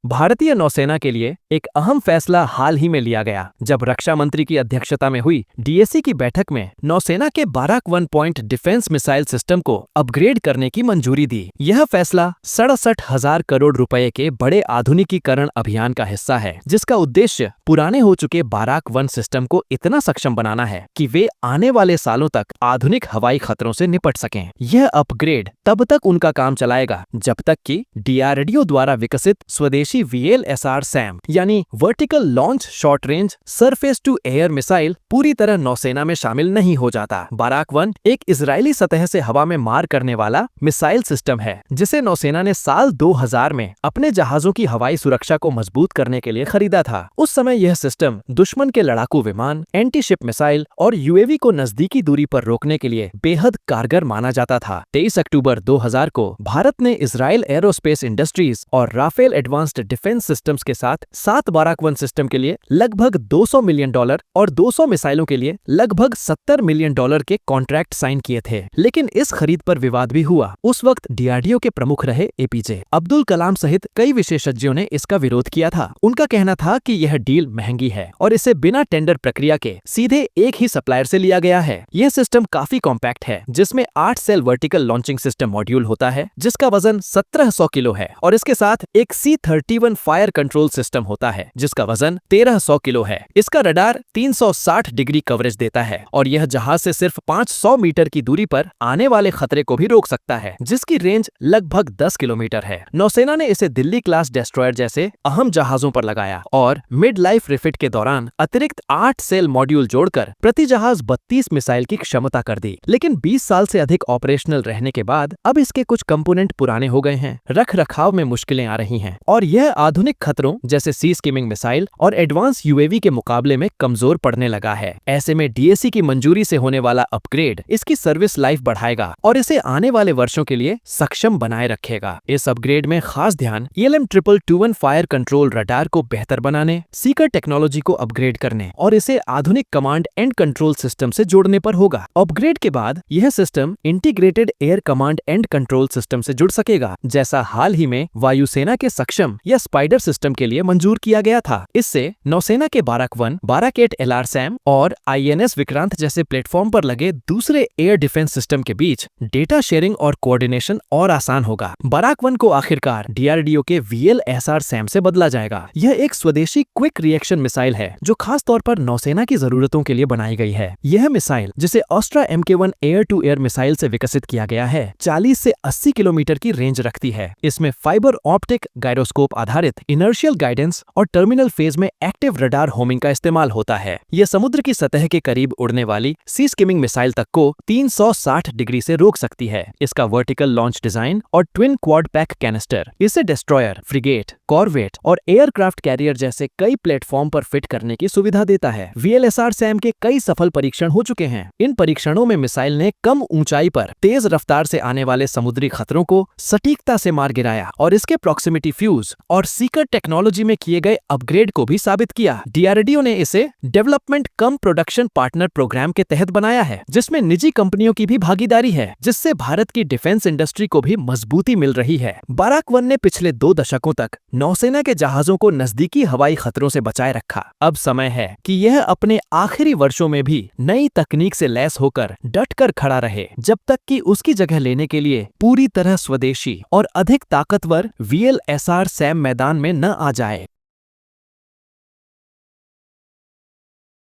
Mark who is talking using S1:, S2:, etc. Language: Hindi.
S1: भारतीय नौसेना के लिए एक अहम फैसला हाल ही में लिया गया जब रक्षा मंत्री की अध्यक्षता में हुई डीएसी की बैठक में नौसेना के Barak 1 point defence missile system को अपग्रेड करने की मंजूरी दी। यह फैसला 67,000 करोड़ रुपए के बड़े आधुनिकीकरण अभियान का हिस्सा है, जिसका उद्देश्य पुराने हो चुके बाराक 1 सिस्टम को इतना सक्षम बनाना है कि वे आने वाले सालों तक आधुनिक हवाई खतरों से निपट सकें। यह अपग्रेड तब तक उनका काम चलाएगा जब तक कि डीआरडीओ द्वारा विकसित स्वदेशी VLSR सैम यानी vertical launch short range surface to air missile पूरी तरह नौसेना में शामिल नहीं हो जाता। बाराक 1 एक इजरायली सतह से हवा में मार करने वाला मिसाइल सिस्टम है, जिसे नौसेना ने साल 2000 में अपने जहाजों की हवाई सुरक्षा को मजबूत करने के लिए खरीदा था। उस समय यह सिस्टम दुश्मन के लड़ाकू विमान, एंटी शिप मिसाइल और यूएवी को नजदीकी दूरी पर रोकने के लिए बेहद कारगर माना जाता था। 23 अक्टूबर 2000 को भारत ने इजराइल एरोस्पेस इंडस्ट्रीज और राफेल एडवांस्ड डिफेंस सिस्टम्स के साथ 7 बाराक 1 सिस्टम के लिए लगभग $200 मिलियन और 200 मिसाइलों के लिए लगभग $70 मिलियन के कॉन्ट्रैक्ट साइन किए थे। लेकिन इस खरीद पर विवाद भी हुआ। उस वक्त डीआरडीओ के प्रमुख रहे एपीजे अब्दुल कलाम सहित कई विशेषज्ञों ने इसका विरोध किया था। उनका कहना था कि यह डील महंगी है और इसे बिना टेंडर प्रक्रिया के सीधे एक ही सप्लायर से लिया गया है। यह सिस्टम काफी कॉम्पैक्ट है, जिसमें 8 cell vertical launching system module होता है, जिसका वजन 1700 किलो है, और इसके साथ एक C-31 फायर कंट्रोल सिस्टम होता है, जिसका वजन 1300 किलो है। इसका रडार 360 डिग्री कवरेज देता है और यह जहाज से सिर्फ 500 मीटर की दूरी पर आने वाले खतरे को भी रोक सकता है, जिसकी रेंज लगभग 10 किलोमीटर है। नौसेना ने इसे दिल्ली क्लास डेस्ट्रॉयर जैसे अहम जहाजों पर लगाया और मिड लाइफ रिफिट के दौरान अतिरिक्त 8 सेल मॉड्यूल जोड़कर प्रति जहाज 32 मिसाइल की क्षमता कर दी। लेकिन 20 साल से अधिक ऑपरेशनल रहने के बाद अब इसके कुछ कंपोनेंट पुराने हो गए हैं, रख रखाव में मुश्किलें आ रही हैं और यह आधुनिक खतरों जैसे सी स्किमिंग मिसाइल और एडवांस यूएवी के मुकाबले में कमजोर पड़ने लगा है। ऐसे में डीएसी की मंजूरी से होने वाला अपग्रेड इसकी सर्विस लाइफ बढ़ाएगा और इसे आने वाले वर्षों के लिए सक्षम बनाए रखेगा। इस अपग्रेड में खास ध्यान ELM-2221 फायर कंट्रोल रडार को बेहतर बनाने, सीकर टेक्नोलॉजी को अपग्रेड करने और इसे आधुनिक कमांड एंड कंट्रोल सिस्टम से जोड़ने पर होगा। अपग्रेड के बाद यह system integrated air command and control system से जुड़ सकेगा, जैसा हाल ही में वायुसेना के सक्षम या स्पाइडर सिस्टम के लिए मंजूर किया गया था। इससे नौसेना के बाराक 1, बाराक 8 LR सैम और INS विक्रांत जैसे प्लेटफॉर्म पर लगे दूसरे एयर डिफेंस सिस्टम के बीच डेटा शेयरिंग और कोऑर्डिनेशन और आसान होगा। बाराक 1 को आखिरकार डीआरडीओ के VLSR सैम से बदला जाएगा। यह एक स्वदेशी क्विक रिएक्शन मिसाइल है जो खास तौर पर नौसेना की जरूरतों के लिए बनाई गई है। यह मिसाइल, जिसे Astra MK1 air to air missile से विकसित किया गया है, 40 से 80 किलोमीटर की रेंज रखती है। इसमें फाइबर ऑप्टिक गायरोस्कोप आधारित इनर्शियल गाइडेंस और टर्मिनल फेज में एक्टिव रडार होमिंग का इस्तेमाल होता है। यह समुद्र की सतह के करीब उड़ने वाली सी स्किमिंग मिसाइल तक को 360 डिग्री से रोक सकती है। इसका वर्टिकल लॉन्च डिजाइन और ट्विन क्वाड पैक कैनिस्टर इसे डिस्ट्रॉयर, फ्रिगेट, कॉर्वेट और एयरक्राफ्ट कैरियर जैसे कई प्लेटफॉर्म पर फिट करने की सुविधा देता है। VLSR सैम के कई सफल परीक्षण हो चुके हैं। इन परीक्षणों में मिसाइल ने कम ऊंचाई पर तेज रफ्तार से आने वाले समुद्री खतरों को सटीकता से मार गिराया और इसके प्रॉक्सिमिटी फ्यूज और सीकर टेक्नोलॉजी में किए गए अपग्रेड को भी साबित किया। डीआरडीओ ने इसे डेवलपमेंट कम प्रोडक्शन पार्टनर प्रोग्राम के तहत बनाया है, जिसमें निजी कंपनियों की भी भागीदारी है, जिससे भारत की डिफेंस इंडस्ट्री को भी मजबूती मिल रही है। बाराक 1 ने पिछले 2 दशकों तक नौसेना के जहाजों को नजदीकी हवाई खतरों से बचाए रखा। अब समय है कि यह अपने आखिरी वर्षों में भी नई तकनीक से लैस होकर डटकर खड़ा रहे, जब तक कि उसकी जगह लेने के लिए पूरी तरह स्वदेशी और अधिक ताकतवर VLSR सैम मैदान में न आ जाए।